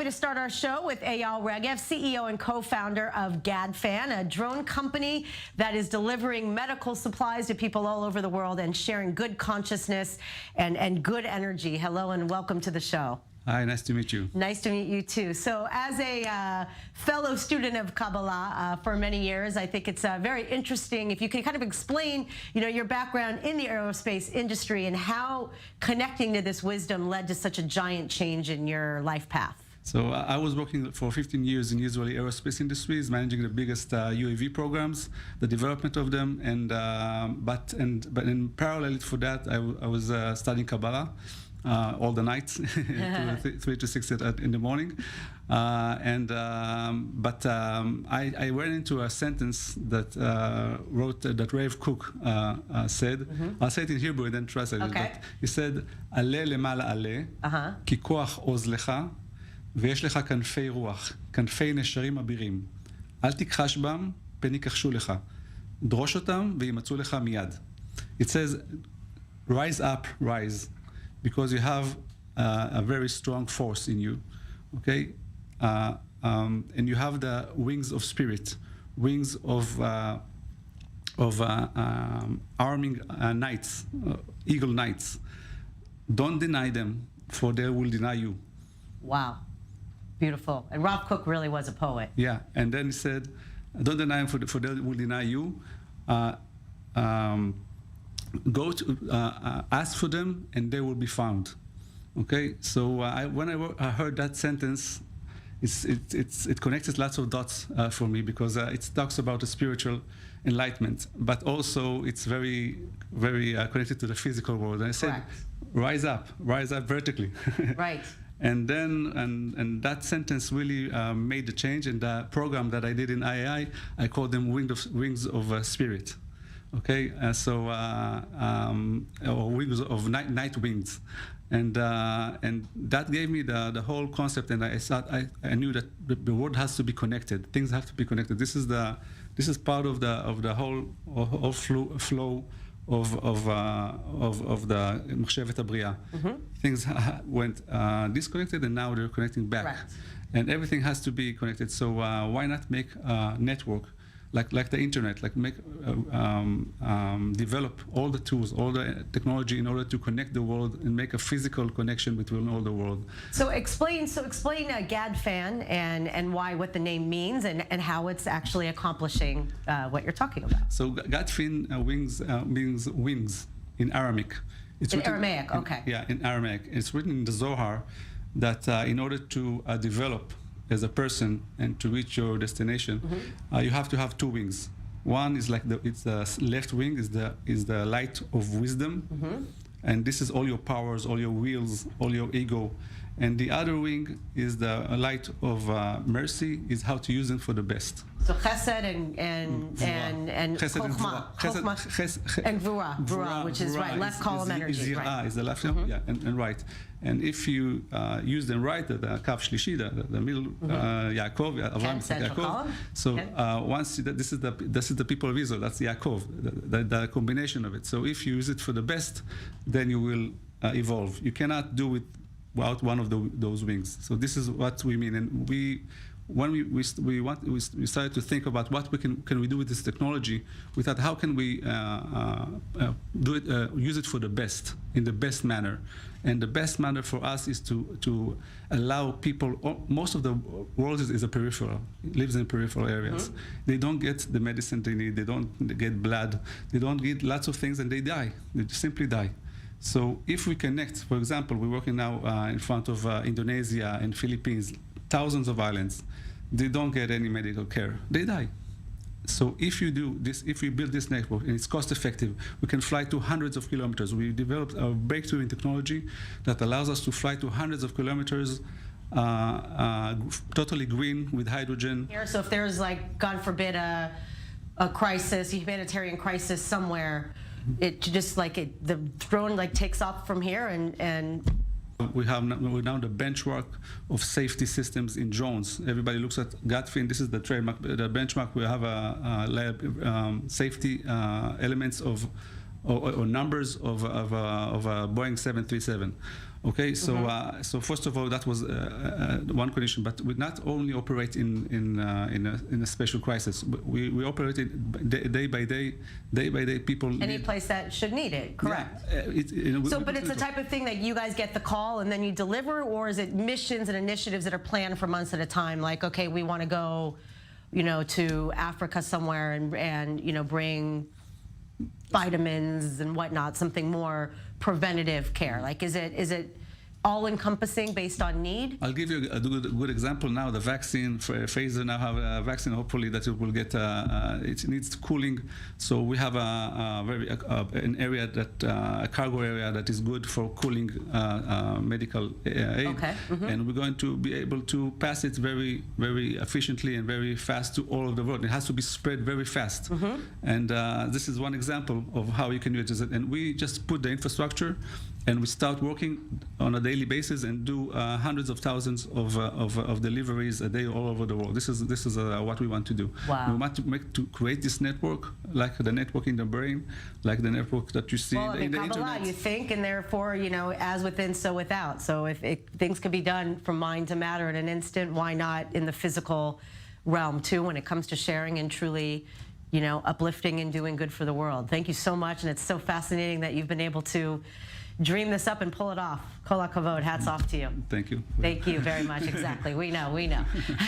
to start our show with Eyal Regev, CEO and co-founder of Gadfin, a drone company that is delivering medical supplies to people all over the world and sharing good consciousness and good energy. Hello and welcome to the show. Hi, nice to meet you. Nice to meet you too. So as a fellow student of Kabbalah for many years, I think it's very interesting if you can kind of explain, your background in the aerospace industry and how connecting to this wisdom led to such a giant change in your life path. So I was working for 15 years in Israeli aerospace industries, managing the biggest UAV programs, the development of them, but in parallel for that, I was studying Kabbalah. All the nights, 3 to 6 in the morning, I ran into a sentence that that Rav Kook said. I'll say it in Hebrew and then translate it. He said, "Ale lemala ale, ki koach oz lecha, veyesh lecha kanfei ruach, kanfei nesharim abirim. Al tikchash bam, peni yikachu lecha. Drosh otam veyimatzu lecha miyad." It says, "Rise up, rise." Because you have a very strong force in you, okay? And you have the wings of spirit, wings of arming knights, eagle knights. Don't deny them, for they will deny you. Wow, beautiful. And Rav Kook really was a poet. Yeah, and then he said, don't deny them, for they will deny you. Go to ask for them and they will be found. Okay, so when I heard that sentence, it connected lots of dots for me, because it talks about the spiritual enlightenment, but also it's very connected to the physical world. And I said, rise up vertically. Right. And then and that sentence really made the change. And the program that I did in IAI, I called them wings of spirit. Okay, or wings of night wings, and that gave me the whole concept. And I knew that the world has to be connected. Things have to be connected. This is part of the whole flow of the Machshevet HaBriah. Things went disconnected, and now they're connecting back. Right. And everything has to be connected. So why not make a network? Like the internet, develop all the tools, all the technology in order to connect the world and make a physical connection between all the world. So explain Gadfin and what the name means and how it's actually accomplishing what you're talking about. So Gadfin means wings in Aramaic. It's in Aramaic, okay. Yeah, in Aramaic. It's written in the Zohar that in order to develop as a person and to reach your destination, you have to have two wings. One is it's the left wing is the light of wisdom, and this is all your powers, all your wills, all your ego. And the other wing is the light of mercy, is how to use them for the best. So chesed and chokhmah and gvura, which is right, left column energy. Is the left, yeah, and right. And if you use them right, the kav shlishi, the middle, Yaakov, Avraham, Yaakov. So once this is the people of Israel, that's Yaakov, the combination of it. So if you use it for the best, then you will evolve. You cannot do it without one of those wings. So this is what we mean. And when we started to think about what can we do with this technology, we thought, how can we use it for the best, in the best manner. And the best manner for us is to allow people. Most of the world is a peripheral, lives in peripheral areas. They don't get the medicine they need, they don't get blood, they don't get lots of things, and they die. They simply die. So if we connect, for example, we're working now in front of Indonesia and Philippines, thousands of islands. They don't get any medical care. They die. So if you do this, if we build this network and it's cost effective, we can fly to hundreds of kilometers. We developed a breakthrough in technology that allows us to fly to hundreds of kilometers, totally green with hydrogen. So if there's, like, God forbid, a crisis, a humanitarian crisis somewhere, it just the drone takes off from here and we're now the benchmark of safety systems in drones. Everybody looks at Gadfin. This is the trademark, the benchmark. We have safety elements or numbers of a Boeing 737. Okay, so so first of all, that was one condition. But we not only operate in a special crisis. We operate it day by day. People Any place that should need it, correct? Yeah, But it's the type of thing that you guys get the call and then you deliver, or is it missions and initiatives that are planned for months at a time? Like, okay, we want to go, to Africa somewhere and bring vitamins and whatnot, something more preventative care. Like, is it all-encompassing based on need? I'll give you a good example now. The vaccine, Pfizer now have a vaccine, hopefully that it will get, it needs cooling. So we have an area a cargo area that is good for cooling medical aid. Okay. And we're going to be able to pass it very, very efficiently and very fast to all of the world. It has to be spread very fast. And this is one example of how you can use it. And we just put the infrastructure and we start working on a daily basis and do hundreds of thousands of deliveries a day all over the world. This is what we want to do. Wow. We want to create this network, like the network in the brain, like the network that you see in the Kabbalah, internet. you think, and therefore, as within, so without. So if things can be done from mind to matter in an instant, why not in the physical realm too, when it comes to sharing and truly, uplifting and doing good for the world. Thank you so much, and it's so fascinating that you've been able to dream this up and pull it off. Kol hakavod, hats off to you. Thank you. Thank you very much. Exactly. We know.